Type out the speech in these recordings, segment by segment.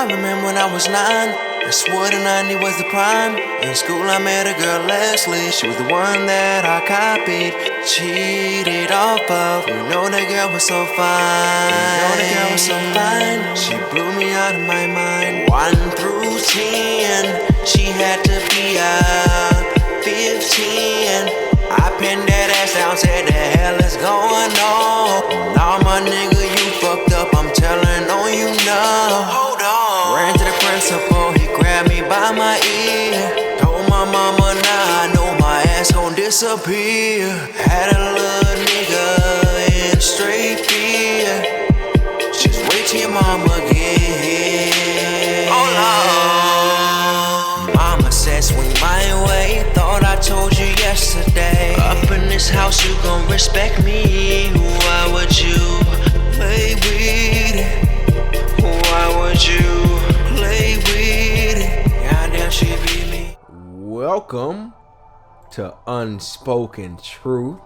I remember when I was 9. I swore the 90 was the prime. In school I met a girl, Leslie. She was the one that I copied, cheated off of. You know that girl was so fine. She blew me out of my mind. 1 through 10, she had to be a 15. I pinned that ass down, said the hell is going on? Nah, my nigga, you fucked up, I'm telling on you now. Hold on. Ran to the principal, he grabbed me by my ear. Told my mama, nah, I know my ass gon' disappear. Had a little nigga in straight fear. Just wait till your mama get here. Oh Lord. Mama said swing my way, thought I told you yesterday. Up in this house you gon' respect me. Why would you play with it? Why would you play with it? Goddamn, she beat me. Welcome to Unspoken Truth,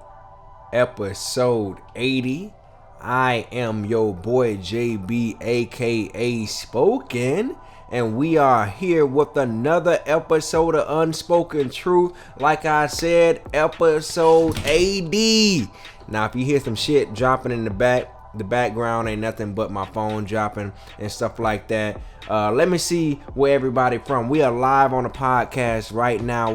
episode 80. I am your boy JB, aka Spoken, and we are here with another episode of Unspoken Truth. Like I said, episode 80. Now, if you hear some shit dropping in the background ain't nothing but my phone dropping and stuff like that. Let me see where everybody from. We are live on the podcast right now.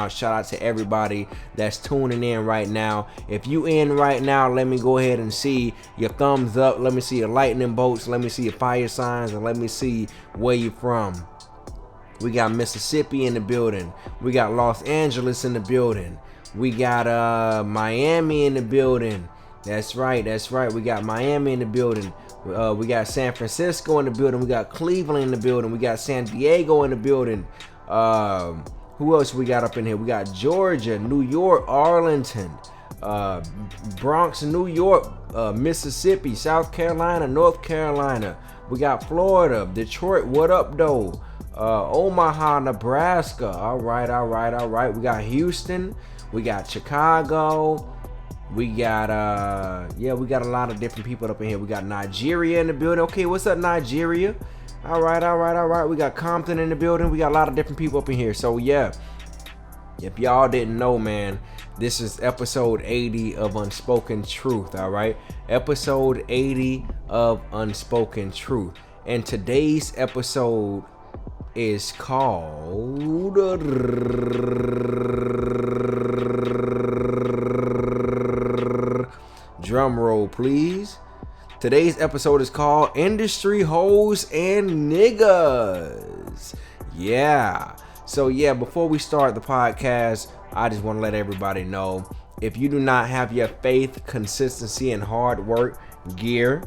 Shout out to everybody that's tuning in right now. If you in right now, let me go ahead and see your thumbs up. Let me see your lightning bolts. Let me see your fire signs, and let me see where you from. We got Mississippi in the building. We got Los Angeles in the building. We got Miami in the building. That's right. We got Miami in the building. We got San Francisco in the building. We got Cleveland in the building. We got San Diego in the building. Who else we got up in here? We got Georgia, New York, Arlington, Bronx, New York, Mississippi, South Carolina, North Carolina. We got Florida, Detroit. What up, though? Omaha, Nebraska. All right. We got Houston. We got Chicago. We got we got a lot of different people up in here. We got Nigeria in the building. Okay, what's up, Nigeria? All right. We got Compton in the building. We got a lot of different people up in here. So yeah, if y'all didn't know, man, this is episode 80 of Unspoken Truth. All right, episode 80 of Unspoken Truth, and today's episode is called drum roll, please. Today's episode is called Industry Hoes and Niggas. Yeah. So yeah, before we start the podcast, I just want to let everybody know, if you do not have your faith, consistency, and hard work gear,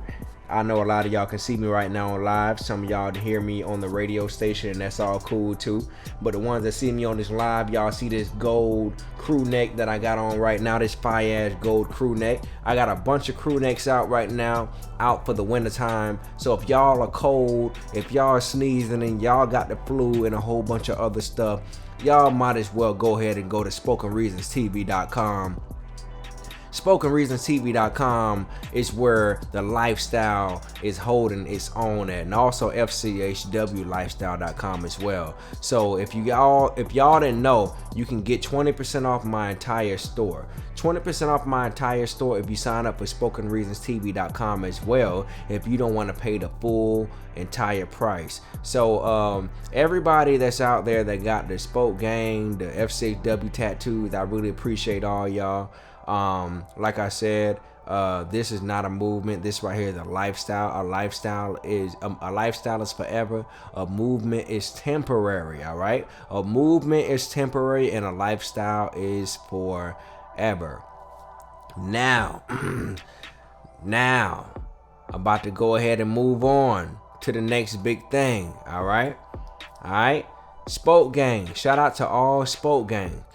I know a lot of y'all can see me right now on live. Some of y'all hear me on the radio station, and that's all cool too. But the ones that see me on this live, y'all see this gold crew neck that I got on right now, this fire ass gold crew neck. I got a bunch of crew necks out right now, out for the winter time. So if y'all are cold, if y'all are sneezing, and y'all got the flu and a whole bunch of other stuff, y'all might as well go ahead and go to SpokenReasonsTV.com. SpokenReasonsTV.com is where the lifestyle is holding its own at, and also FCHWLifestyle.com as well. So if y'all didn't know, you can get 20% off my entire store. 20% off my entire store if you sign up for SpokenReasonsTV.com as well, if you don't want to pay the full entire price. So everybody that's out there that got the Spoke Gang, the FCHW tattoos, I really appreciate all y'all. Like I said, this is not a movement. This right here is a lifestyle. A lifestyle is forever. A movement is temporary. All right. A movement is temporary, and a lifestyle is forever. Now, I'm about to go ahead and move on to the next big thing. All right. Spoke Gang. Shout out to all Spoke Gang.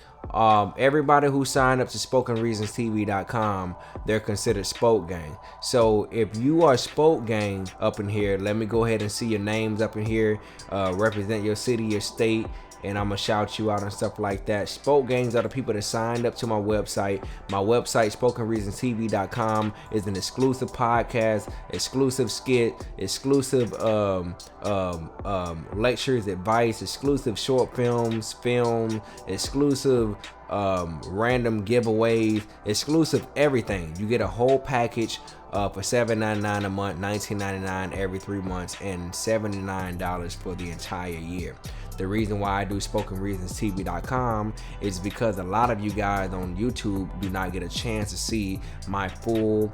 Everybody who signed up to SpokenReasonsTV.com, they're considered Spoke Gang. So if you are Spoke Gang up in here, let me go ahead and see your names up in here. Represent your city, your state, and I'm gonna shout you out and stuff like that. Spoke Gangs are the people that signed up to my website. My website, SpokenReasonsTV.com, is an exclusive podcast, exclusive skit, exclusive lectures, advice, exclusive short films, exclusive random giveaways, exclusive everything. You get a whole package for $7.99 a month, $19.99 every 3 months, and $79 for the entire year. The reason why I do SpokenReasonsTV.com is because a lot of you guys on YouTube do not get a chance to see my full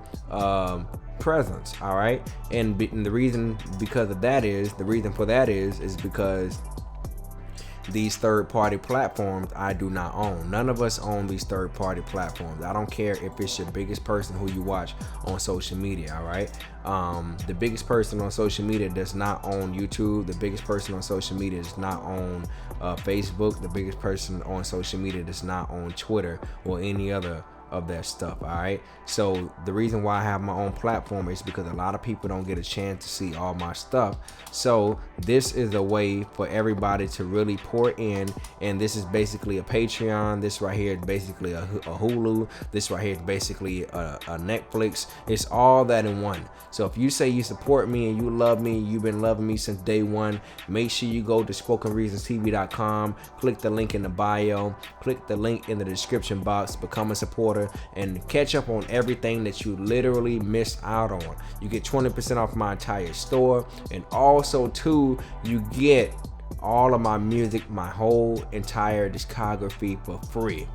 presence. All right, and the reason for that is because these third-party platforms I do not own. None of us own these third-party platforms. I don't care if it's your biggest person who you watch on social media. All right, the biggest person on social media does not own YouTube. The biggest person on social media does not own Facebook. The biggest person on social media does not own Twitter or any other of that stuff. All right, so the reason why I have my own platform is because a lot of people don't get a chance to see all my stuff. So this is a way for everybody to really pour in, and this is basically a Patreon. This right here is basically a Hulu. This right here is basically a Netflix. It's all that in one. So if you say you support me and you love me, you've been loving me since day one, make sure you go to SpokenReasonsTV.com, click the link in the bio, click the link in the description box, become a supporter, and catch up on everything that you literally missed out on. You get 20% off my entire store, and also too, you get all of my music, my whole entire discography for free.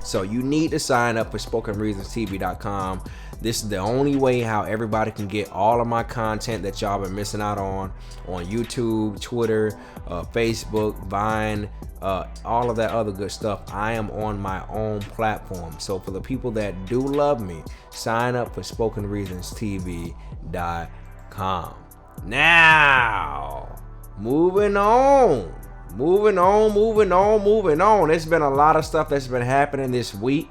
So you need to sign up for SpokenReasonsTV.com. This is the only way how everybody can get all of my content that y'all been missing out on YouTube, Twitter, Facebook, Vine, all of that other good stuff. I am on my own platform. So for the people that do love me, sign up for SpokenReasonsTV.com. Now, moving on. There's been a lot of stuff that's been happening this week,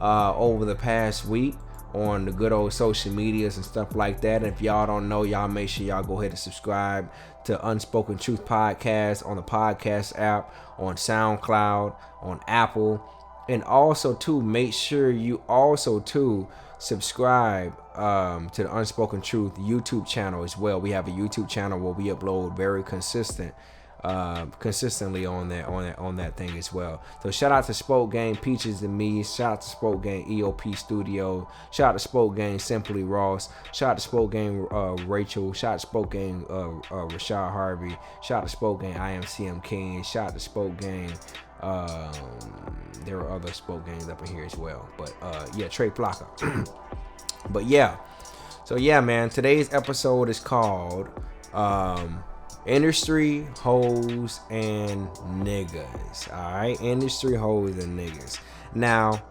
over the past week, on the good old social medias and stuff like that. And if y'all don't know, y'all make sure y'all go ahead and subscribe to Unspoken Truth Podcast on the podcast app, on SoundCloud, on Apple, and also too, make sure you also too subscribe to the Unspoken Truth YouTube channel as well. We have a YouTube channel where we upload very consistently on that thing as well. So shout out to Spoke Gang Peaches and Me, shout out to Spoke Gang EOP Studio, shout out to Spoke Gang Simply Ross, shout out to Spoke Gang Rachel, shout out to Spoke Gang Rashad Harvey, shout out to Spoke Gang IMCM King, shout out to Spoke Gang there are other Spoke Gangs up in here as well, but yeah, Trey Flocka. But yeah, so yeah, man, today's episode is called Industry Hoes and Niggas. All right, Industry Hoes and Niggas. Now,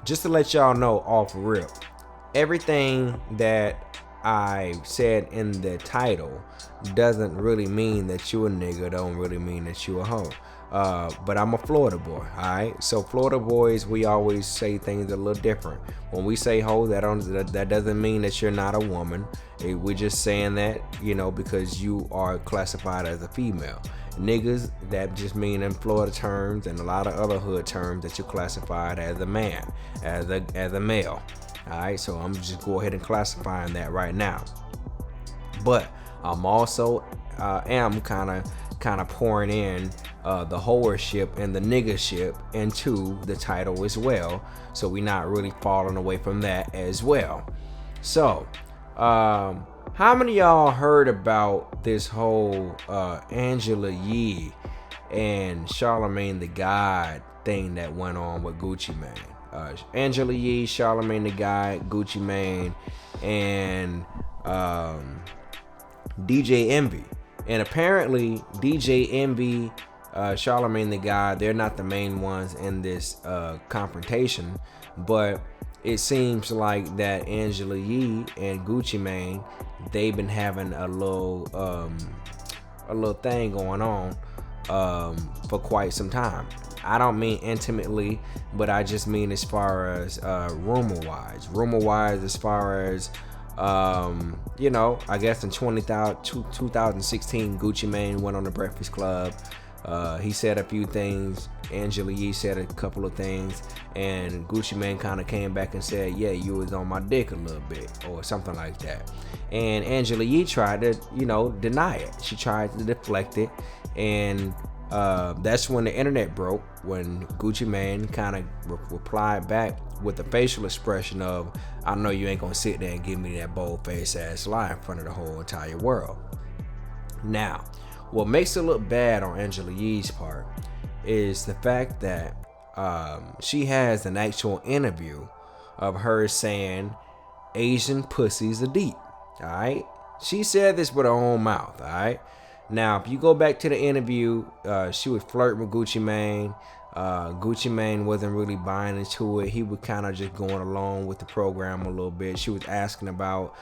just to let y'all know off rip, everything that I said in the title doesn't really mean that you a nigga, don't really mean that you a hoe. But I'm a Florida boy, alright? So Florida boys, we always say things a little different. When we say hoe, that doesn't mean that you're not a woman. We're just saying that, because you are classified as a female. Niggas, that just mean in Florida terms and a lot of other hood terms that you're classified as a man, as a male. Alright, so I'm just go ahead and classifying that right now. But I'm also am kind of pouring in the whoreship and the niggership into the title as well, so we're not really falling away from that as well. So how many of y'all heard about this whole Angela Yee and Charlamagne the God thing that went on with Gucci Mane? Angela Yee, Charlamagne the God, Gucci Mane, and DJ Envy. And apparently DJ Envy, Charlamagne the God, they're not the main ones in this confrontation, but it seems like that Angela Yee and Gucci Mane, they've been having a little thing going on for quite some time. I don't mean intimately, but I just mean as far as rumor wise, as far as I guess in 2016 Gucci Mane went on the Breakfast Club He said a few things. Angela Yee said a couple of things, and Gucci Mane kind of came back and said, yeah, you was on my dick a little bit, or something like that. And Angela Yee tried to, deny it. She tried to deflect it, and that's when the internet broke, when Gucci Mane kind of replied back with the facial expression of, I know you ain't gonna sit there and give me that bold face ass lie in front of the whole entire world. Now, what makes it look bad on Angela Yee's part is the fact that she has an actual interview of her saying Asian pussies are deep. All right, she said this with her own mouth. All right, now if you go back to the interview, she was flirting with Gucci Mane. Gucci Mane wasn't really buying into it. He was kind of just going along with the program a little bit. She was asking about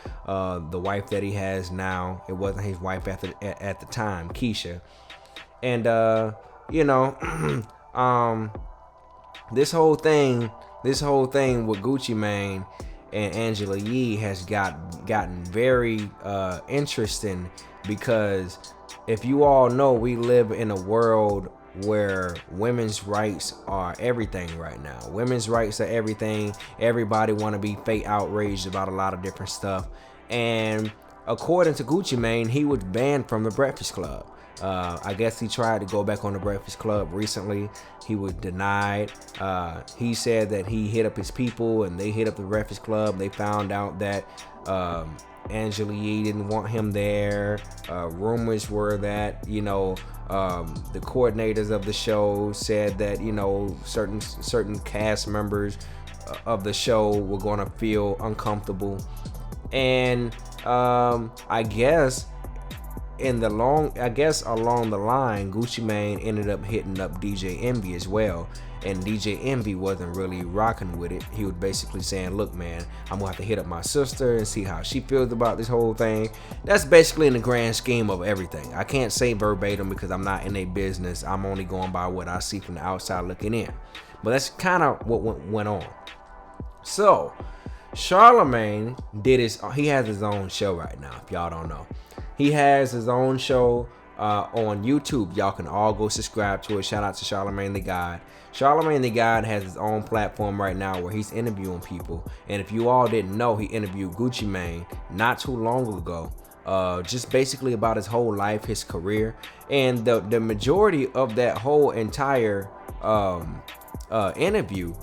the wife that he has now. It wasn't his wife at the time, Keisha. And this whole thing with Gucci Mane and Angela Yee has gotten very interesting, because if you all know, we live in a world where women's rights are everything right now. Women's rights are everything. Everybody want to be fake outraged about a lot of different stuff. And according to Gucci Mane, he was banned from the Breakfast Club. I guess he tried to go back on the Breakfast Club recently. He was denied. He said that he hit up his people and they hit up the Breakfast Club. They found out that Angela Yee didn't want him there. Rumors were that, the coordinators of the show said that, certain cast members of the show were going to feel uncomfortable. And I guess along the line, Gucci Mane ended up hitting up DJ Envy as well. And DJ Envy wasn't really rocking with it. He was basically saying, look, man, I'm gonna have to hit up my sister and see how she feels about this whole thing. That's basically in the grand scheme of everything. I can't say verbatim because I'm not in their business. I'm only going by what I see from the outside looking in. But that's kind of what went on. So Charlemagne he has his own show right now, if y'all don't know. He has his own show on YouTube. Y'all can all go subscribe to it. Shout out to Charlemagne the God. Charlemagne the God has his own platform right now where he's interviewing people. And if you all didn't know, he interviewed Gucci Mane not too long ago. Just basically about his whole life, his career. And the majority of that whole entire interview,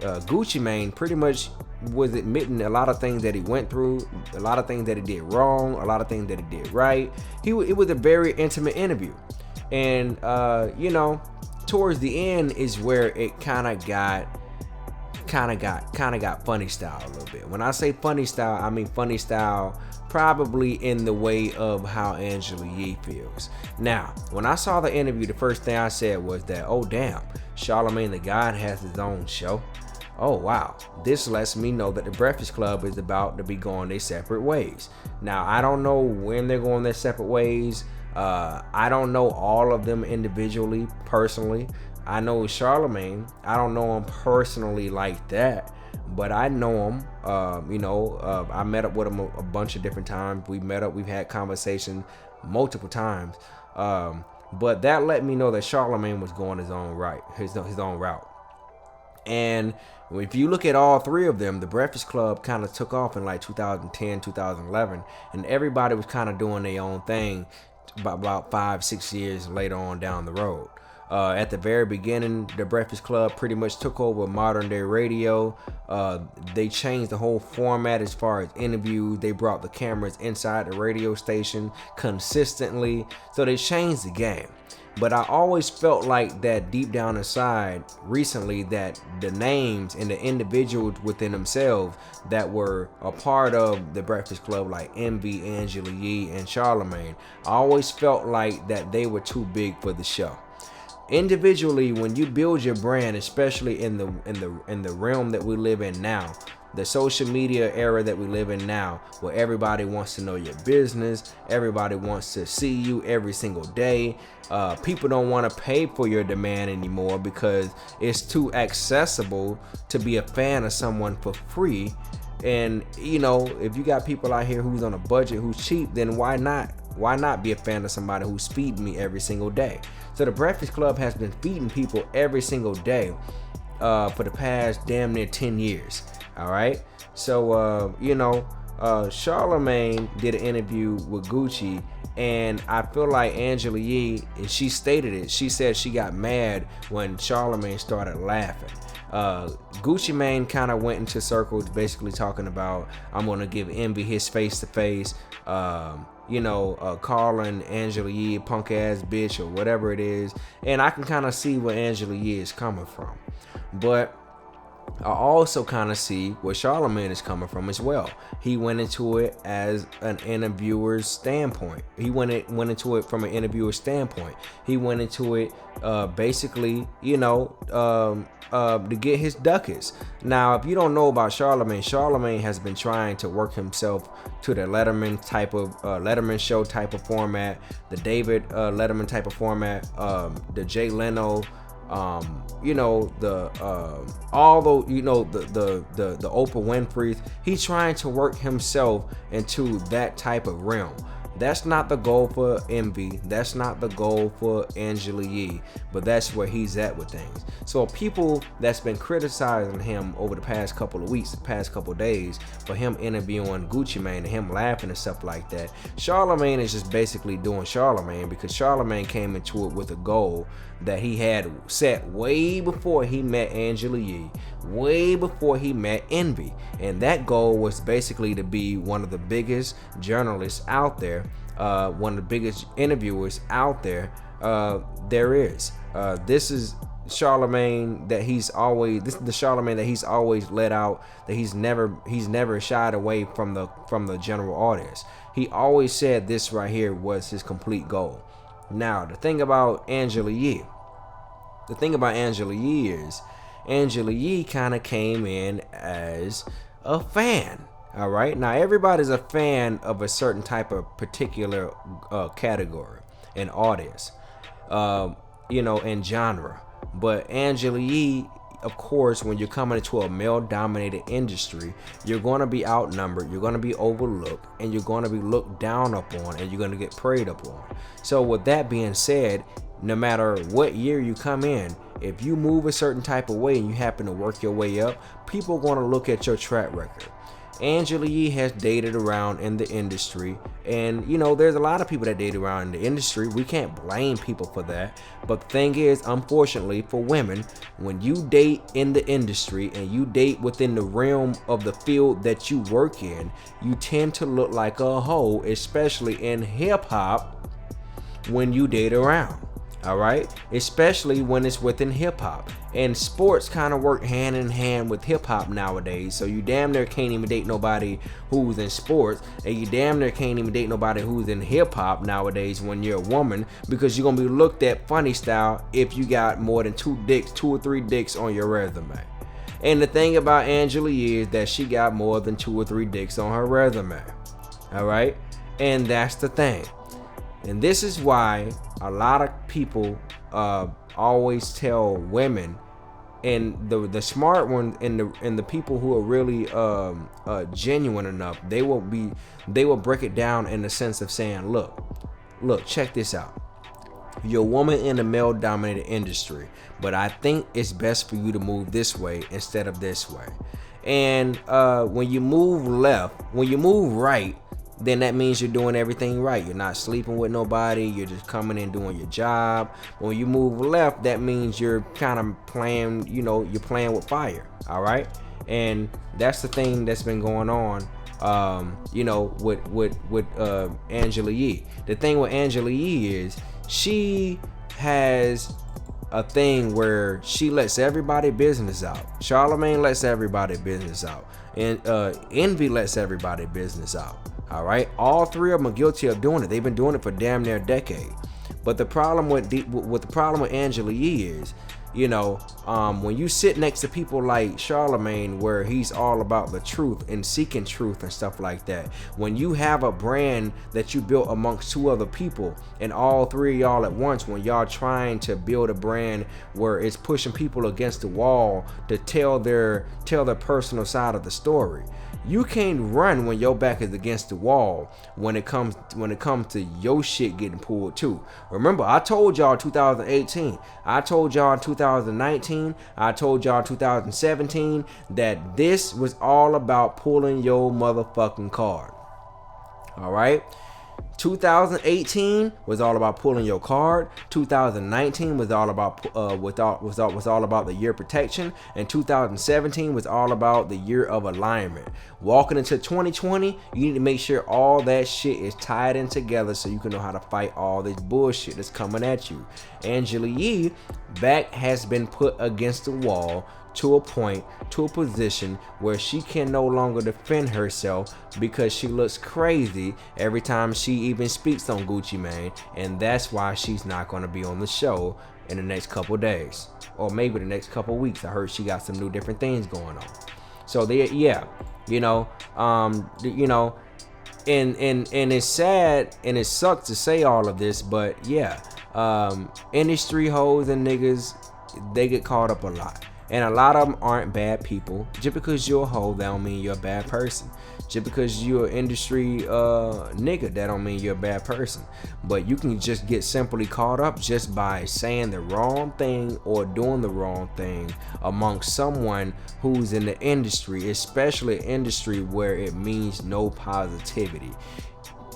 Gucci Mane pretty much was admitting a lot of things that he went through, a lot of things that he did wrong, a lot of things that he did right. It was a very intimate interview. And towards the end is where it kind of got funny style a little bit. When I say funny style, I mean funny style probably in the way of how Angela Yee feels. Now, when I saw the interview, the first thing I said was that, oh damn, Charlemagne the God has his own show. Oh wow, this lets me know that the Breakfast Club is about to be going their separate ways. Now, I don't know when they're going their separate ways. I don't know all of them individually, personally. I know Charlemagne. I don't know him personally like that, but I know him. I met up with him a bunch of different times. We've had conversations multiple times. But that let me know that Charlemagne was going his own route. And if you look at all three of them, the Breakfast Club kind of took off in like 2010, 2011, and everybody was kind of doing their own thing about 5-6 years later on down the road. At the very beginning, the Breakfast Club pretty much took over modern day radio. They changed the whole format as far as interviews. They brought the cameras inside the radio station consistently. So they changed the game. But I always felt like that deep down inside recently, that the names and the individuals within themselves that were a part of the Breakfast Club, like Envy, Angela Yee, and Charlemagne, I always felt like that they were too big for the show. Individually, when you build your brand, especially in the realm that we live in now, the social media era that we live in now, where everybody wants to know your business, everybody wants to see you every single day. People don't want to pay for your demand anymore because it's too accessible to be a fan of someone for free. And if you got people out here who's on a budget, who's cheap, then why not Why not be a fan of somebody who's feeding me every single day? So the Breakfast Club has been feeding people every single day for the past damn near 10 years. All right. So, Charlamagne did an interview with Gucci, and I feel like Angela Yee, and she stated it, she said she got mad when Charlamagne started laughing. Gucci Mane kind of went into circles basically talking about, I'm going to give Envy his face to face, calling Angela Yee a punk ass bitch or whatever it is. And I can kind of see where Angela Yee is coming from. But I also kind of see where Charlamagne is coming from as well. He went into it as an interviewer's standpoint. He went into it from an interviewer's standpoint. He went into it basically, to get his ducats. Now, if you don't know about Charlamagne has been trying to work himself to the Letterman type of Letterman show type of format, the David Letterman type of format, the Jay Leno. The Oprah Winfrey's. He's trying to work himself into that type of realm. That's not the goal for Envy. That's not the goal for Angela Yee. But that's where he's at with things. So people that's been criticizing him over the past couple of weeks, the past couple of days, for him interviewing Gucci Mane and him laughing and stuff like that. Charlamagne is just basically doing Charlamagne because Charlamagne came into it with a goal that he had set way before he met Angela Yee, way before he met Envy. And that goal was basically to be one of the biggest journalists out there, one of the biggest interviewers out there there is. This is Charlamagne that he's always, this is the Charlamagne that he's always let out, that he's never shied away from the general audience. He always said this right here was his complete goal. Now, the thing about Angela Yee is Angela Yee kind of came in as a fan. All right. Now, everybody's a fan of a certain type of particular category and audience, and genre. But Angela Yee, of course, when you're coming into a male-dominated industry, you're going to be outnumbered, you're going to be overlooked, and you're going to be looked down upon, and you're going to get preyed upon. So with that being said, no matter what year you come in, if you move a certain type of way and you happen to work your way up, people are going to look at your track record. Angela Yee has dated around in the industry, and there's a lot of people that date around in the industry. We can't blame people for that, but the thing is, unfortunately for women, when you date in the industry and you date within the realm of the field that you work in, you tend to look like a hoe, especially in hip-hop, when you date around. All right, especially when it's within hip hop, and sports kind of work hand in hand with hip hop nowadays. So you damn near can't even date nobody who's in sports, and you damn near can't even date nobody who's in hip hop nowadays when you're a woman, because you're gonna be looked at funny style if you got more than two or three dicks on your resume. And the thing about Angela Yee is that she got more than 2 or 3 dicks on her resume. All right, and that's the thing. And this is why a lot of people always tell women, and the smart ones and the people who are really genuine enough, they will break it down in the sense of saying, look, check this out. You're a woman in a male-dominated industry, but I think it's best for you to move this way instead of this way. And when you move right, then that means you're doing everything right. You're not sleeping with nobody. You're just coming in doing your job. When you move left, that means you're kind of playing, you're playing with fire. All right. And that's the thing that's been going on, with Angela Yee. The thing with Angela Yee is she has a thing where she lets everybody business out. Charlamagne lets everybody business out. And Envy lets everybody business out. All right, all three of them are guilty of doing it. They've been doing it for damn near a decade. But the problem with Angela Yee is When you sit next to people like Charlemagne, where he's all about the truth and seeking truth and stuff like that, when you have a brand that you built amongst two other people and all three of y'all at once, when y'all trying to build a brand where it's pushing people against the wall to tell their personal side of the story, you can't run when your back is against the wall when it comes to your shit getting pulled too. Remember, I told y'all 2018, I told y'all 2019, I told y'all 2017 that this was all about pulling your motherfucking card. All right? 2018 was all about pulling your card. 2019 was all about was all about the year protection, and 2017 was all about the year of alignment. Walking into 2020, you need to make sure all that shit is tied in together so you can know how to fight all this bullshit that's coming at you. Angela Yee back has been put against the wall to a point, to a position where she can no longer defend herself because she looks crazy every time she even speaks on Gucci Mane, and that's why she's not going to be on the show in the next couple days, or maybe the next couple weeks. I heard she got some new different things going on. So and it's sad and it sucks to say all of this, but industry hoes and niggas, they get caught up a lot. And a lot of them aren't bad people. Just because you're a hoe, that don't mean you're a bad person. Just because you're an industry nigga, that don't mean you're a bad person. But you can just get simply caught up just by saying the wrong thing or doing the wrong thing amongst someone who's in the industry, especially industry where it means no positivity.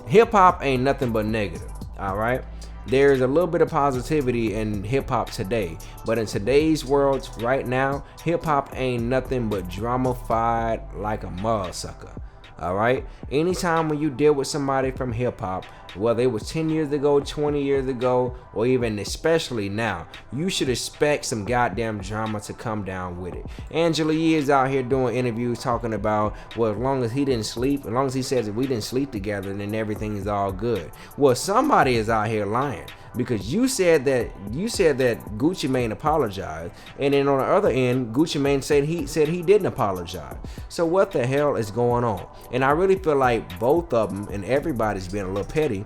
Hip hop ain't nothing but negative, all right? There's a little bit of positivity in hip-hop today, but in today's world right now, hip-hop ain't nothing but drama-fied like a motherfucker. Alright? Anytime when you deal with somebody from hip-hop, whether it was 10 years ago, 20 years ago, or even especially now, you should expect some goddamn drama to come down with it. Angela Yee is out here doing interviews talking about, well, as long as he didn't sleep, as long as he says that we didn't sleep together, then everything is all good. Well, somebody is out here lying, because you said that Gucci Mane apologized, and then on the other end, Gucci Mane said he didn't apologize. So what the hell is going on? And I really feel like both of them and everybody's being a little petty,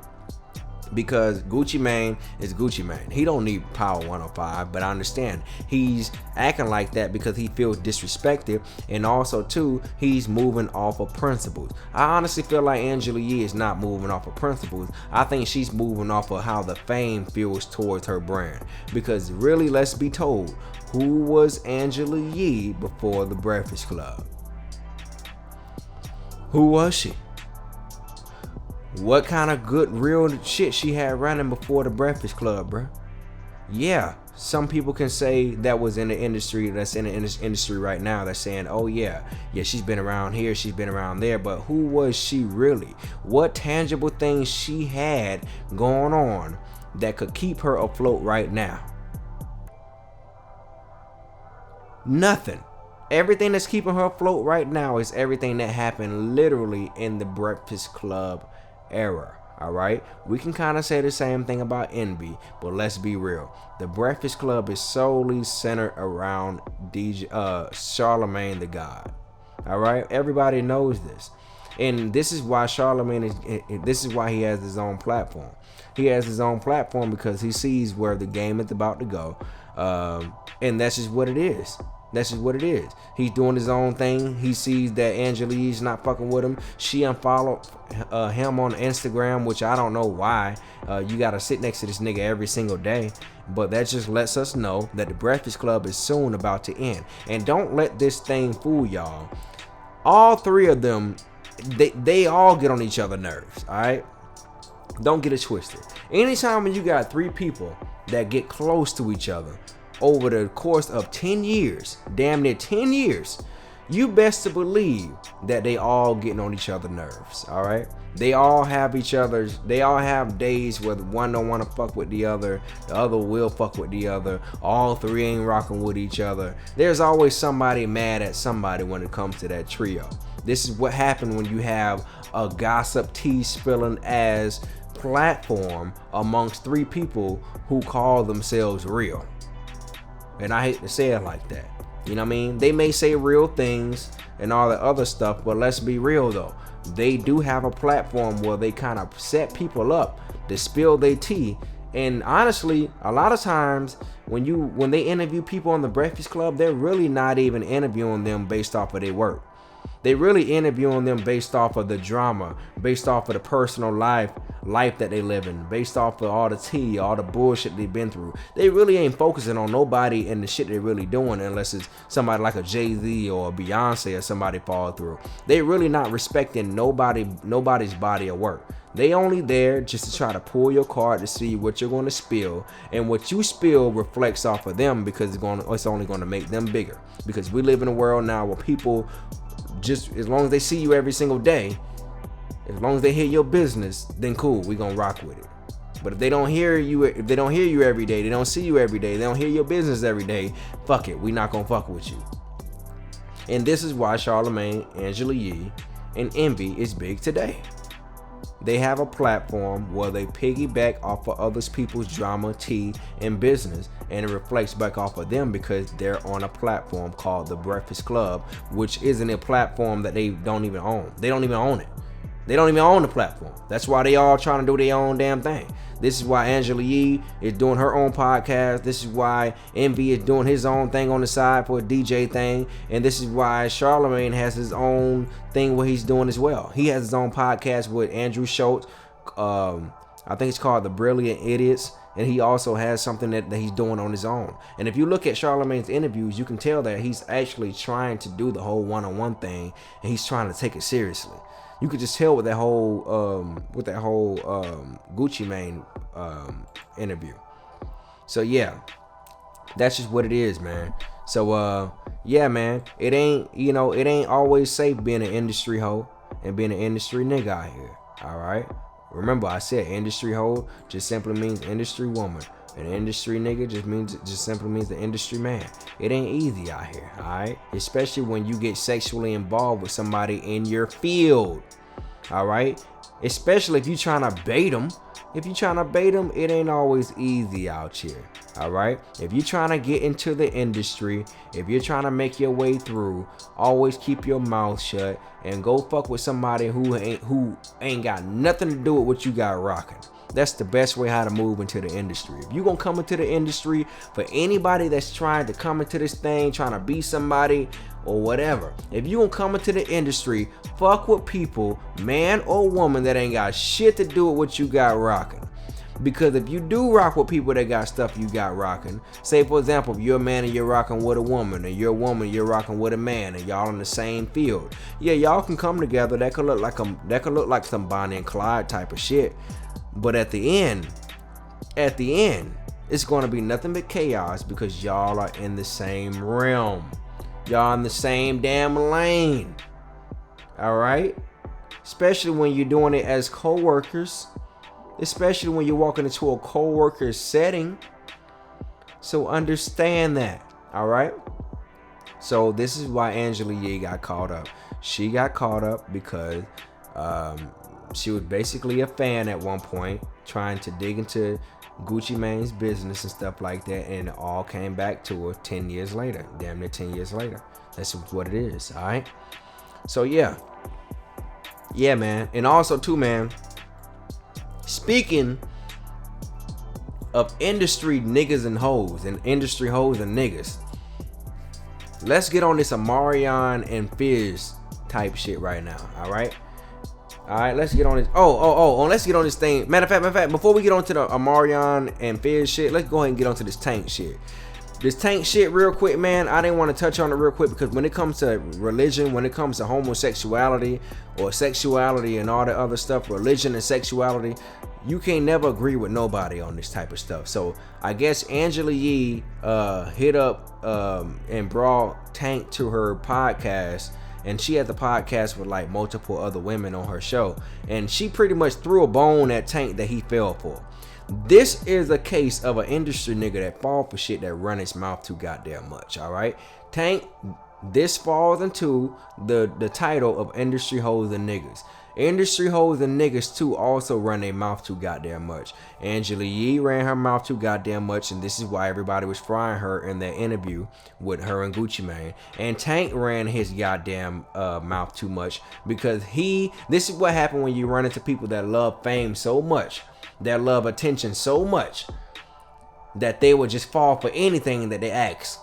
because Gucci Mane is Gucci Mane. He don't need Power 105, but I understand he's acting like that because he feels disrespected, and also too, he's moving off of principles. I honestly feel like Angela Yee is not moving off of principles. I think she's moving off of how the fame feels towards her brand, because really, let's be told, who was Angela Yee before the Breakfast Club? Who was she? What kind of good real shit she had running before the Breakfast Club, bruh? Yeah, some people can say that was in the industry, that's in the industry right now, that's saying, oh yeah, she's been around here, she's been around there, but who was she really? What tangible things she had going on that could keep her afloat right now? Nothing. Everything that's keeping her afloat right now is everything that happened literally in the Breakfast Club era. All right, we can kind of say the same thing about Envy, but let's be real. The Breakfast Club is solely centered around Charlemagne the God. All right, everybody knows this, and this is why Charlemagne is. This is why he has his own platform. He has his own platform because he sees where the game is about to go, and that's just what it is. That's just what it is. He's doing his own thing. He sees that Angela Yee's not fucking with him. She unfollowed him on Instagram, which I don't know why. You gotta sit next to this nigga every single day. But that just lets us know that the Breakfast Club is soon about to end. And don't let this thing fool y'all. All three of them, they all get on each other's nerves, alright? Don't get it twisted. Anytime when you got three people that get close to each other over the course of 10 years, damn near 10 years, you best to believe that they all getting on each other's nerves, all right? They all have days where one don't want to fuck with the other will fuck with the other, all three ain't rocking with each other. There's always somebody mad at somebody when it comes to that trio. This is what happened when you have a gossip tea spilling ass platform amongst three people who call themselves real. And I hate to say it like that. You know what I mean? They may say real things and all the other stuff, but let's be real though. They do have a platform where they kind of set people up to spill their tea. And honestly, a lot of times when they interview people on the Breakfast Club, they're really not even interviewing them based off of their work. They really interviewing them based off of the drama, based off of the personal life that they live in, based off of all the tea, all the bullshit they've been through. They really ain't focusing on nobody and the shit they're really doing unless it's somebody like a Jay-Z or a Beyonce or somebody fall through. They really not respecting nobody's body of work. They only there just to try to pull your card to see what you're going to spill, and what you spill reflects off of them because it's only going to make them bigger. Because we live in a world now where people, just as long as they see you every single day, as long as they hear your business, then cool, we gonna rock with it. But if they don't hear you every day, they don't see you every day, they don't hear your business every day, fuck it, we not gonna fuck with you. And this is why Charlamagne, Angela Yee, and Envy is big today. They have a platform where they piggyback off of other people's drama, tea, and business, and it reflects back off of them because they're on a platform called The Breakfast Club, which isn't a platform that they don't even own. They don't even own it. They don't even own the platform. That's why they all trying to do their own damn thing. This is why Angela Yee is doing her own podcast. This is why Envy is doing his own thing on the side for a DJ thing. And this is why Charlamagne has his own thing where he's doing as well. He has his own podcast with Andrew Schultz. I think it's called The Brilliant Idiots. And he also has something that he's doing on his own. And if you look at Charlamagne's interviews, you can tell that he's actually trying to do the whole one-on-one thing. And he's trying to take it seriously. You could just tell with that whole Gucci Mane interview. So yeah, that's just what it is, man. So yeah, man, it ain't always safe being an industry hoe and being an industry nigga out here. All right. Remember, I said industry hoe just simply means industry woman. An industry nigga just simply means the industry man. It ain't easy out here, alright? Especially when you get sexually involved with somebody in your field. Alright? Especially if you trying to bait them. If you trying to bait them, it ain't always easy out here. Alright? If you're trying to get into the industry, if you're trying to make your way through, always keep your mouth shut and go fuck with somebody who ain't got nothing to do with what you got rocking. That's the best way how to move into the industry. If you gonna come into the industry, for anybody that's trying to come into this thing, trying to be somebody or whatever, if you gonna come into the industry, fuck with people, man or woman, that ain't got shit to do with what you got rocking. Because if you do rock with people that got stuff you got rocking, say for example, if you're a man and you're rocking with a woman, and you're a woman, you're rocking with a man, and y'all in the same field, yeah, y'all can come together. That could look like some Bonnie and Clyde type of shit. But at the end, it's going to be nothing but chaos because y'all are in the same realm. Y'all in the same damn lane. All right? Especially when you're doing it as co-workers. Especially when you're walking into a co-worker setting. So understand that. All right? So this is why Angela Yee got caught up. She got caught up because she was basically a fan at one point, trying to dig into Gucci Mane's business and stuff like that, and it all came back to her 10 years later, damn near 10 years later. That's what it is, all right? So yeah, man. And also too, man, speaking of industry niggas and hoes, and industry hoes and niggas, let's get on this Omarion and Fizz type shit right now, all right? All right, let's get on this. Let's get on this thing. Matter of fact, before we get on to the Omarion and Fizz shit, let's go ahead and get onto this Tank shit. This Tank shit real quick, man. I didn't want to touch on it real quick because when it comes to religion, when it comes to homosexuality or sexuality and all the other stuff, religion and sexuality, you can't never agree with nobody on this type of stuff. So I guess Angela Yee hit up and brought Tank to her podcast. And she had the podcast with like multiple other women on her show. And she pretty much threw a bone at Tank that he fell for. This is a case of an industry nigga that fall for shit that run his mouth too goddamn much, all right? Tank this falls into the title of industry hoes and niggas. Industry hoes and niggas too also run their mouth too goddamn much. Angela Yee ran her mouth too goddamn much, and this is why everybody was frying her in that interview with her and Gucci Mane. And Tank ran his goddamn mouth too much because this is what happened when you run into people that love fame so much, that love attention so much, that they would just fall for anything that they ask.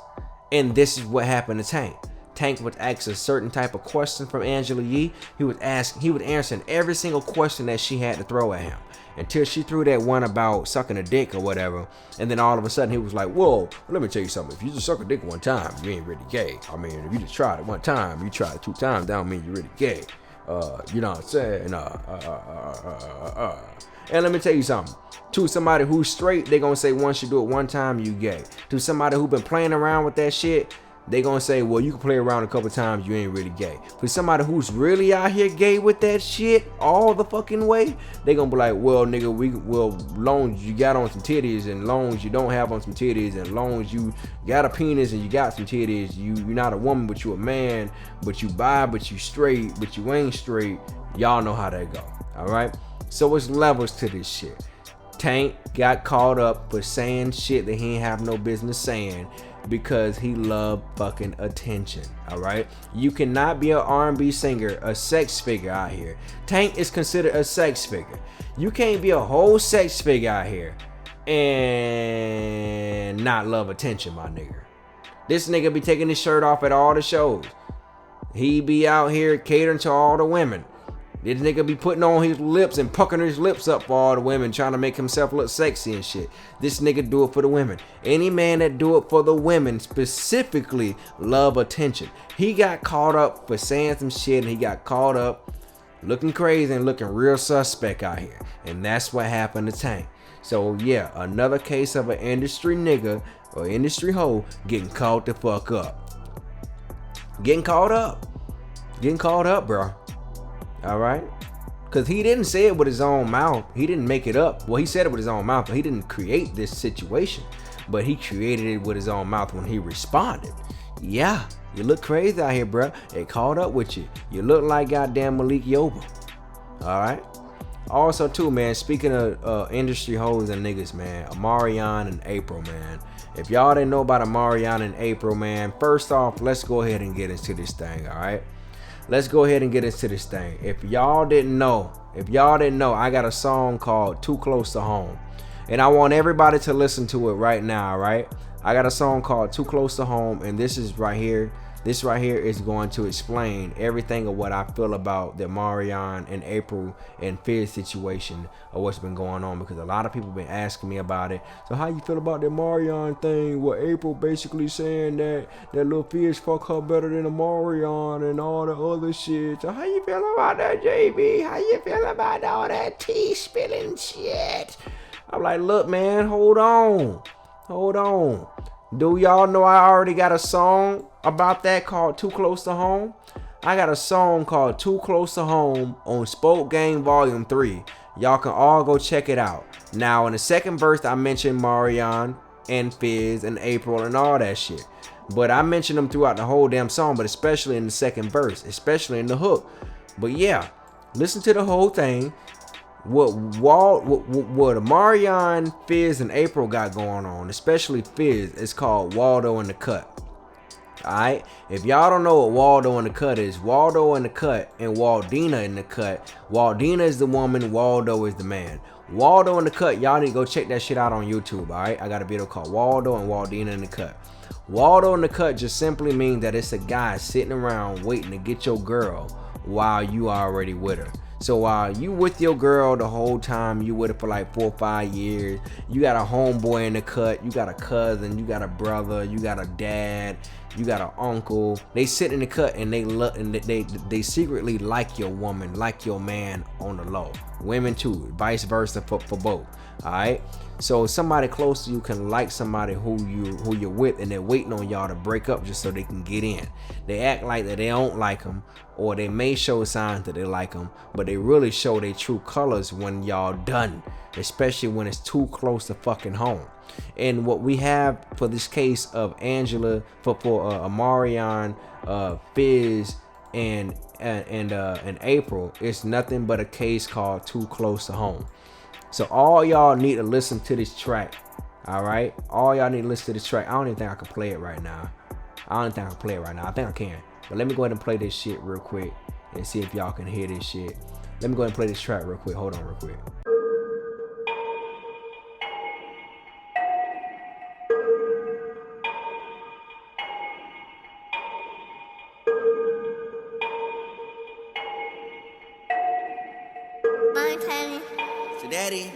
And this is what happened to Tank. Tank would ask a certain type of question from Angela Yee. He would answer every single question that she had to throw at him until she threw that one about sucking a dick or whatever. And then all of a sudden he was like, whoa, let me tell you something. If you just suck a dick one time, you ain't really gay. I mean, if you just tried it one time, you tried it 2 times, that don't mean you're really gay. You know what I'm saying? And let me tell you something. To somebody who's straight, they gonna say once you do it one time, you gay. To somebody who been playing around with that shit, they gonna say, well, you can play around a couple times, you ain't really gay. For somebody who's really out here gay with that shit all the fucking way, they gonna be like, well, nigga, long as you got on some titties, and long as you don't have on some titties, and long as you got a penis and you got some titties, you're not a woman, but you a man, but you bi, but you straight, but you ain't straight. Y'all know how that go, all right? So it's levels to this shit. Tank got caught up for saying shit that he ain't have no business saying because he loved fucking attention, all right? You cannot be an R&B singer, a sex figure out here. Tank is considered a sex figure. You can't be a whole sex figure out here and not love attention, my nigga. This nigga be taking his shirt off at all the shows. He be out here catering to all the women. This nigga be putting on his lips and pucking his lips up for all the women, trying to make himself look sexy and shit. This nigga do it for the women. Any man that do it for the women specifically love attention. He got caught up for saying some shit, and he got caught up looking crazy and looking real suspect out here. And that's what happened to Tank. So yeah, another case of an industry nigga or industry hoe getting caught the fuck up. Getting caught up, bro. All right, because he didn't say it with his own mouth. He didn't make it up. Well, he said it with his own mouth, but he didn't create this situation. But he created it with his own mouth when he responded. Yeah, you look crazy out here, bro. They caught up with you. You look like goddamn Malik Yoba. All right. Also, too, man, speaking of industry hoes and niggas, man, Omarion and April, man. If y'all didn't know about Omarion and April, man, first off, let's go ahead and get into this thing, all right? Let's go ahead and get into this thing. If y'all didn't know, I got a song called Too Close to Home. And I want everybody to listen to it right now, right? I got a song called Too Close to Home, and this is right here. This right here is going to explain everything of what I feel about the Omarion and April and Fizz situation of what's been going on, because a lot of people been asking me about it. So how you feel about the Omarion thing? Where April basically saying that little Fizz fuck her better than Omarion and all the other shit. So how you feel about that, JB? How you feel about all that tea spilling shit? I'm like, look, man, hold on. Do y'all know I already got a song about that called Too Close to Home? I got a song called Too Close to Home on Spoke Gang Volume 3. Y'all can all go check it out. Now, in the second verse, I mentioned Omarion and Fizz and April and all that shit. But I mentioned them throughout the whole damn song, but especially in the second verse, especially in the hook. But yeah, listen to the whole thing. What Omarion, Fizz, and April got going on, especially Fizz, is called Waldo in the Cut. Alright? If y'all don't know what Waldo in the Cut is, Waldo in the Cut and Waldina in the Cut. Waldina is the woman, Waldo is the man. Waldo in the Cut, y'all need to go check that shit out on YouTube, alright? I got a video called Waldo and Waldina in the Cut. Waldo in the Cut just simply means that it's a guy sitting around waiting to get your girl while you already with her. So while you with your girl the whole time, you with her for like 4 or 5 years, you got a homeboy in the cut, you got a cousin, you got a brother, you got a dad, you got an uncle. They sit in the cut and they look and they secretly like your woman, like your man on the low. Women too, vice versa for both. All right. So somebody close to you can like somebody who you're with, and they're waiting on y'all to break up just so they can get in. They act like that they don't like them, or they may show signs that they like them, but they really show their true colors when y'all done, especially when it's too close to fucking home. And what we have for this case of Angela, for Omarion, Fizz, and April, it's nothing but a case called Too Close to Home. So all y'all need to listen to this track. All right, all y'all need to listen to this track. I don't even think I can play it right now. I think I can. But let me go ahead and play this shit real quick and see if y'all can hear this shit. Let me go ahead and play this track real quick. Hold on real quick. Daddy.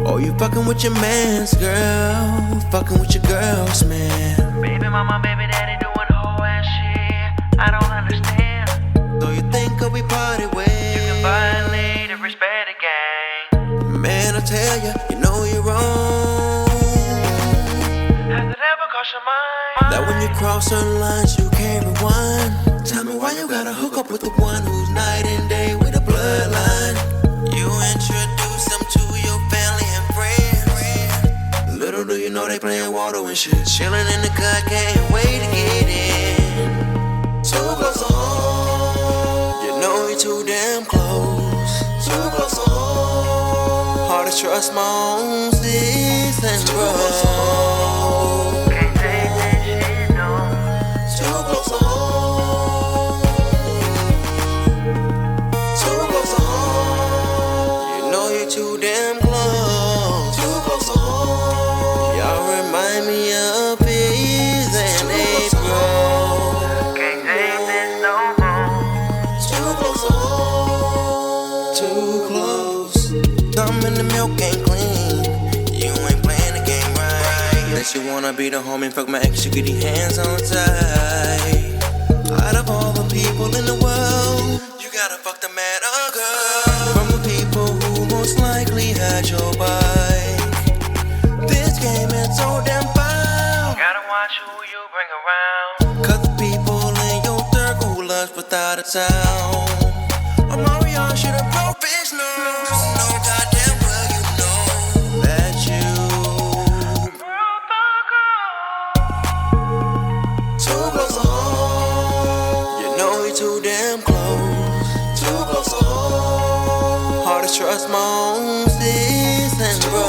Oh, you fucking with your mans, girl. Fucking with your girls, man. Baby mama, baby daddy doing whole ass shit. I don't understand. So you think we party with? You can violate and respect the gang. Man, I tell ya, you know you're wrong. Has it ever crossed your mind That when you cross certain lines, you can't rewind. Tell me why you gotta hook up with the one who's night and day with a bloodline. You introduce them to your family and friends. Little do you know they playing water and shit. Chillin' in the cut, can't wait to get in. Too close to home. You know you're too damn close. Too close to home. Hard to trust my own seasons, bro. Can't take that shit, no. Too close to home. Too close to home. You know you're too damn close. Too close to home. Y'all remind me of Fizz and April. Can't take this no more. Too close to home. Too close. Thumb in the milk ain't clean. You ain't playing the game right. That you wanna be the homie, fuck my ex, you get your hands on tight. Out of all the people in the world, you gotta fuck the man or girl. From the people who most likely had your bike. This game is so damn foul. Gotta watch who you bring around. Cause the people in your circle who lust without a sound. Omarion should've broke Fizz nose. No goddamn well you know that you too close to home. You know you're too damn close. Too close to home. Hard to trust my own seasons, bro.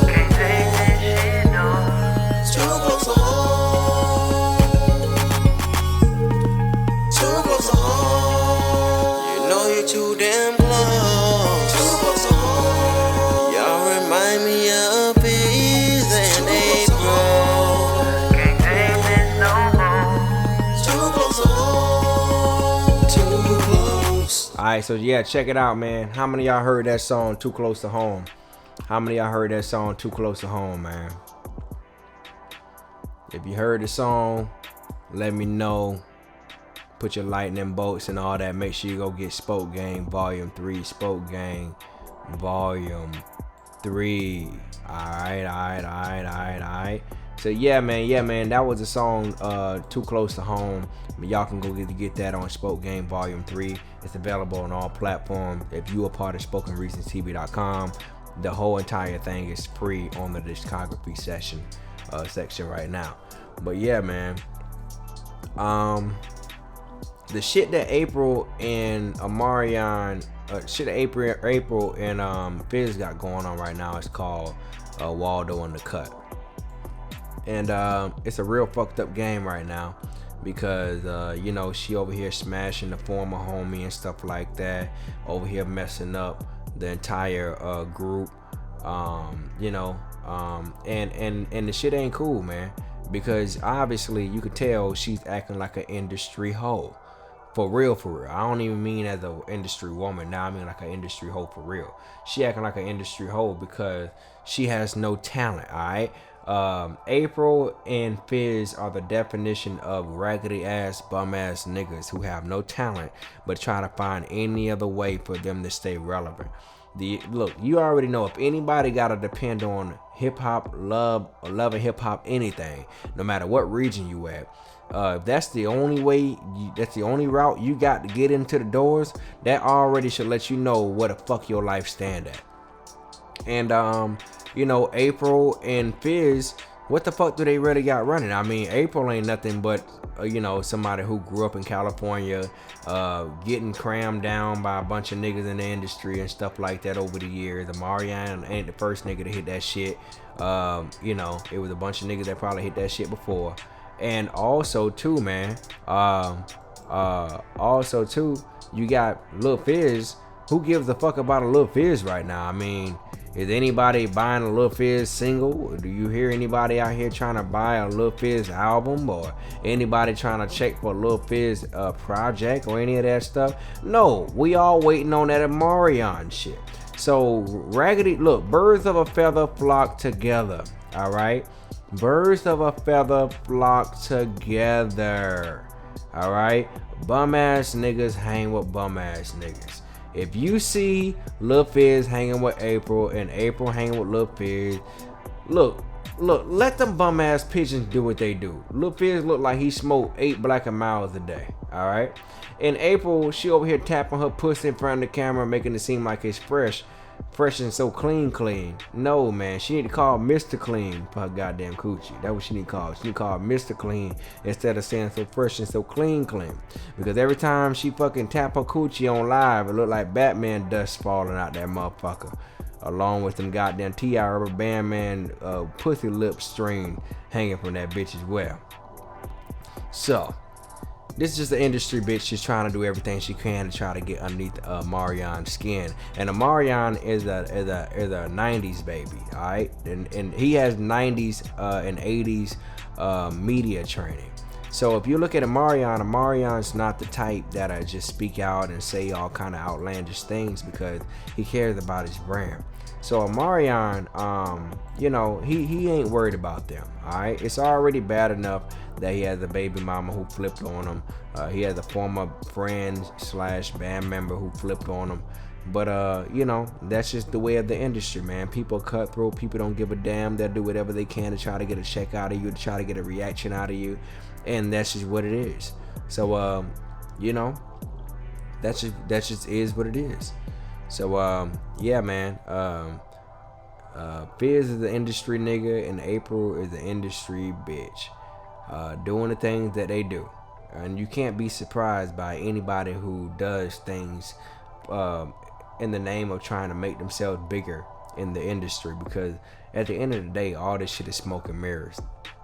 Can't take that shit, no. Too close to home. Too close to home. You know you're too damn close. Too close to home. Y'all remind me of Fizz and April. Can't take this no more. Too close to home. Too close. All right, so yeah, check it out, man. How many of y'all heard that song Too Close to Home? How many of y'all heard that song Too Close to Home, man? If you heard the song, let me know. Put your lightning bolts and all that. Make sure you go get Spoke Gang Volume 3. Spoke Gang Volume 3. Alright. So yeah, man. That was the song Too Close to Home. Y'all can go get that on Spoke Gang Volume 3. It's available on all platforms. If you are part of SpokenReasonsTV.com, the whole entire thing is free on the discography section right now. But yeah, man. The shit that April and Omarion, April and Fizz got going on right now is called Waldo in the Cut. And it's a real fucked up game right now because you know, she over here smashing the former homie and stuff like that, over here messing up the entire group, you know, and the shit ain't cool, man, because obviously you could tell she's acting like an industry hoe. For real. I don't even mean as an industry woman. Now I mean like an industry hoe for real. She acting like an industry hoe because she has no talent, alright? April and Fizz are the definition of raggedy ass, bum ass niggas who have no talent but try to find any other way for them to stay relevant. Look, you already know, if anybody gotta depend on hip hop, loving hip hop, anything, no matter what region you at, if that's the only way, that's the only route you got to get into the doors, that already should let you know where the fuck your life stand at. And you know, April and Fizz, what the fuck do they really got running? I mean, April ain't nothing but you know, somebody who grew up in California, getting crammed down by a bunch of niggas in the industry and stuff like that over the years. Omarion ain't the first nigga to hit that shit. You know, it was a bunch of niggas that probably hit that shit before. And also too, man, also too, you got Lil Fizz. Who gives a fuck about a Lil Fizz right now? I mean, is anybody buying a Lil Fizz single? Do you hear anybody out here trying to buy a Lil Fizz album, or anybody trying to check for a Lil Fizz project or any of that stuff? No, we all waiting on that Omarion shit. So raggedy, look, birds of a feather flock together. All right, birds of a feather flock together. All right, bum ass niggas hang with bum ass niggas. If you see Lil Fizz hanging with April and April hanging with Lil Fizz, look, let them bum ass pigeons do what they do. Lil Fizz look like he smoked 8 Black and Miles a day, all right? And April, she over here tapping her pussy in front of the camera, making it seem like it's fresh and so clean. No, man, she need to call Mr. Clean for her goddamn coochie. That's what she need to call. She need to call Mr. Clean instead of saying so fresh and so clean. Because every time she fucking tap her coochie on live, it look like Batman dust falling out that motherfucker, along with them goddamn T.I. Rubber Band Man pussy lip string hanging from that bitch as well. So this is just the industry bitch. She's trying to do everything she can to try to get underneath Omarion's skin. And Omarion is a 90s baby, all right? And he has 90s and 80s media training. So if you look at Omarion's not the type that'll just speak out and say all kind of outlandish things because he cares about his brand. So Omarion, you know, he ain't worried about them, all right? It's already bad enough that he has a baby mama who flipped on him. He has a former friend / band member who flipped on him. But, you know, that's just the way of the industry, man. People cutthroat. People don't give a damn. They'll do whatever they can to try to get a check out of you, to try to get a reaction out of you. And that's just what it is. So, you know, that just is what it is. So, yeah, man. Fizz is the industry nigga and April is the industry bitch. Doing the things that they do. And you can't be surprised by anybody who does things in the name of trying to make themselves bigger in the industry, because at the end of the day, all this shit is smoke and mirrors.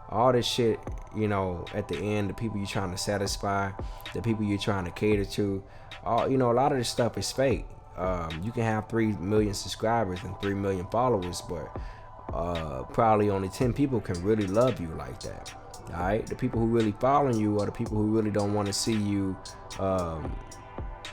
All this shit, you know, at the end, the people you're trying to satisfy, the people you're trying to cater to, you know, a lot of this stuff is fake. You can have 3 million subscribers and 3 million followers, but probably only 10 people can really love you like that. All right, the people who really following you are the people who really don't want to see you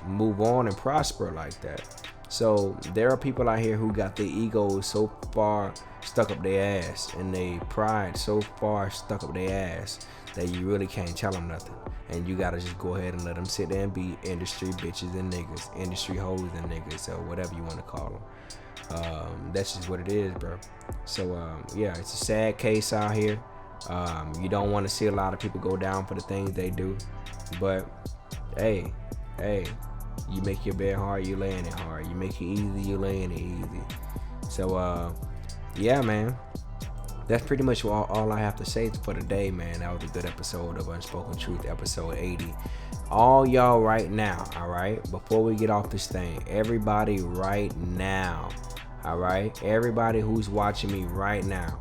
move on and prosper like that. So there are people out here who got their egos so far stuck up their ass and they pride so far stuck up their ass that you really can't tell them nothing. And you gotta just go ahead and let them sit there and be industry bitches and niggas, industry hoes and niggas, or whatever you want to call them. That's just what it is, bro. So yeah, it's a sad case out here. You don't want to see a lot of people go down for the things they do, but hey, you make your bed hard, you laying it hard. You make it easy, you laying it easy. So yeah, man, that's pretty much all I have to say for today, man. That was a good episode of Unspoken Truth, episode 80. All y'all right now, all right, before we get off this thing, everybody right now, all right, everybody who's watching me right now,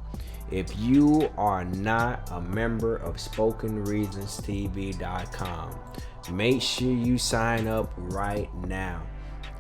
if you are not a member of SpokenReasonsTV.com, make sure you sign up right now.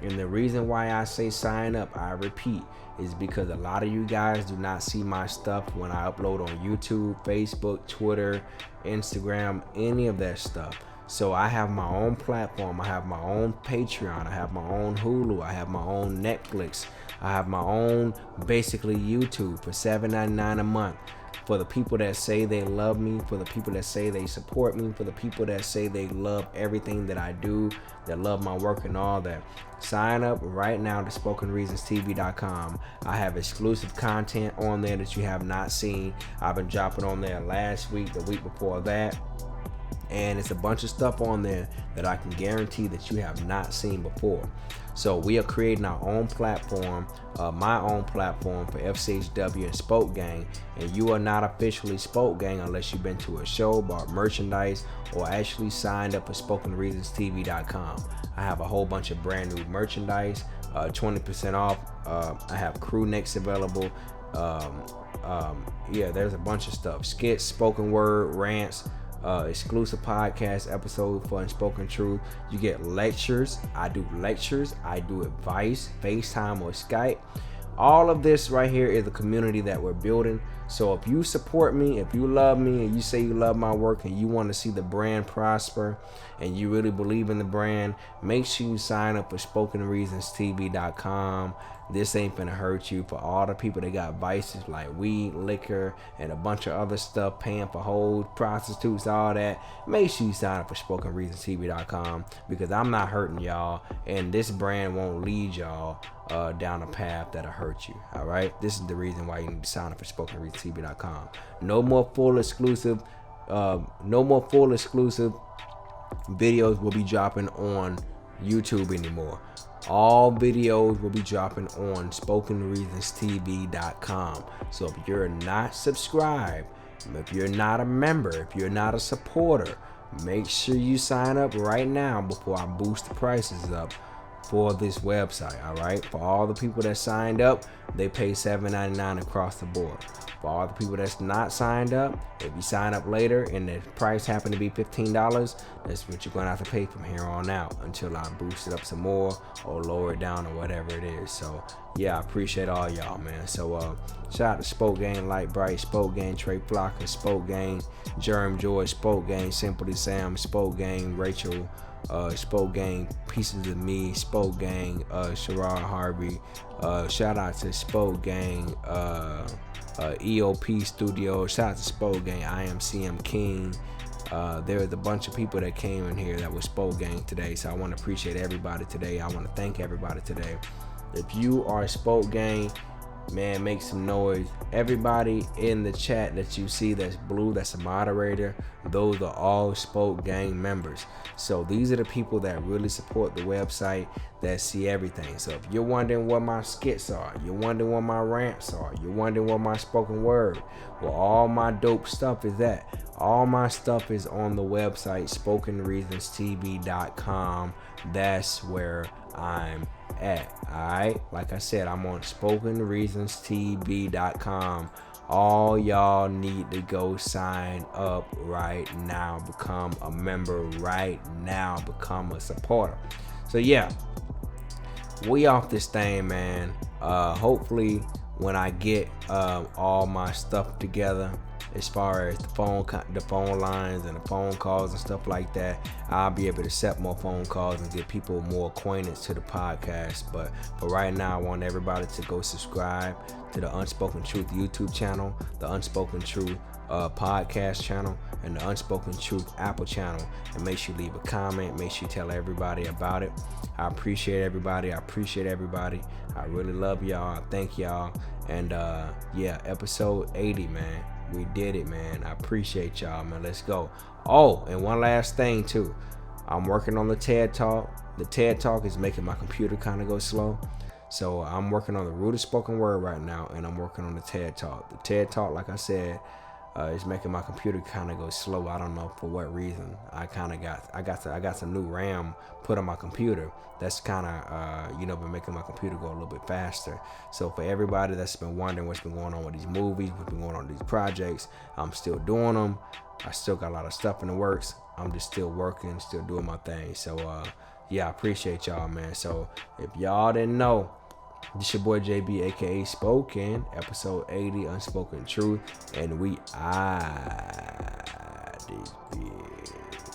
And the reason why I say sign up, I repeat, is because a lot of you guys do not see my stuff when I upload on YouTube, Facebook, Twitter, Instagram, any of that stuff. So I have my own platform. I have my own Patreon. I have my own Hulu. I have my own Netflix. I have my own, basically, YouTube for $7.99 a month. For the people that say they love me, for the people that say they support me, for the people that say they love everything that I do, that love my work and all that. Sign up right now to SpokenReasonsTV.com. I have exclusive content on there that you have not seen. I've been dropping on there last week, the week before that. and it's a bunch of stuff on there that I can guarantee that you have not seen before. So we are creating our own platform, my own platform for FCHW and Spoke Gang, and you are not officially Spoke Gang unless you've been to a show, bought merchandise, or actually signed up for SpokenReasonsTV.com. I have a whole bunch of brand new merchandise, 20% off. I have crew necks available. Yeah, there's a bunch of stuff, skits, spoken word, rants, exclusive podcast episode for Unspoken Truth. You get lectures. I do advice, FaceTime or Skype. All of this right here is the community that we're building. So if you support me, if you love me, and you say you love my work, and you want to see the brand prosper, and you really believe in the brand, make sure you sign up for SpokenReasonsTV.com. This ain't finna hurt you. For all the people that got vices like weed, liquor, and a bunch of other stuff, paying for hoes, prostitutes, all that, make sure you sign up for SpokenReasonsTV.com, because I'm not hurting y'all, and this brand won't lead y'all down a path that'll hurt you. All right, this is the reason why you need to sign up for SpokenReasonsTV.com. No more full exclusive videos will be dropping on YouTube anymore. All videos will be dropping on SpokenReasonsTV.com. So if you're not subscribed, if you're not a member, if you're not a supporter, make sure you sign up right now before I boost the prices up for this website. All right, for all the people that signed up, they pay $7.99 across the board. For all the people that's not signed up, if you sign up later and the price happen to be $15, that's what you're gonna have to pay from here on out until I boost it up some more or lower it down or whatever it is. So yeah, I appreciate all y'all, man. So shout out to Spoke Gang, Light Bright, Spoke Gang, Trey Flocker, Spoke Gang, Jerem George, Spoke Gang, Simply Sam, Spoke Gang, Rachel, Spoke Gang, Pieces of Me, Spoke Gang, Sherrod Harvey. Shout out to Spoke Gang, EOP Studios. Shout out to Spoke Gang, I am CM King. There was a bunch of people that came in here that was Spoke Gang today, so I want to appreciate everybody today. I want to thank everybody today. If you are Spoke Gang, man, make some noise. Everybody in the chat that you see that's blue, that's a moderator, those are all Spoke Gang members. So these are the people that really support the website, that see everything. So if you're wondering what my skits are, you're wondering what my rants are, you're wondering what my spoken word, well, all my dope stuff is at. All my stuff is on the website, SpokenReasonsTV.com. That's where I'm at. Alright, like I said, I'm on SpokenReasonsTV.com. All y'all need to go sign up right now, become a member right now, become a supporter. So yeah, we off this thing, man. Hopefully when I get all my stuff together, as far as the phone lines and the phone calls and stuff like that, I'll be able to set more phone calls and get people more acquainted to the podcast. But for right now, I want everybody to go subscribe to the Unspoken Truth YouTube channel, the Unspoken Truth podcast channel, and the Unspoken Truth Apple channel, and make sure you leave a comment. Make sure you tell everybody about it. I appreciate everybody. I really love y'all. I thank y'all. And yeah, episode 80, man. We did it, man. I appreciate y'all, man. Let's go. Oh, and one last thing too. I'm working on the TED Talk. The TED Talk is making my computer kind of go slow. So I'm working on the root of spoken word right now, and I'm working on the TED Talk. The TED Talk, like I said, is making my computer kind of go slow. I don't know for what reason. I got some new RAM put on my computer. That's kind of been making my computer go a little bit faster. So for everybody that's been wondering what's been going on with these movies, what's been going on with these projects, I'm still doing them. I still got a lot of stuff in the works. I'm just still working, still doing my thing. So yeah, I appreciate y'all, man. So if y'all didn't know, this your boy JB, aka Spoken, episode 80, Unspoken Truth, and we this bitch.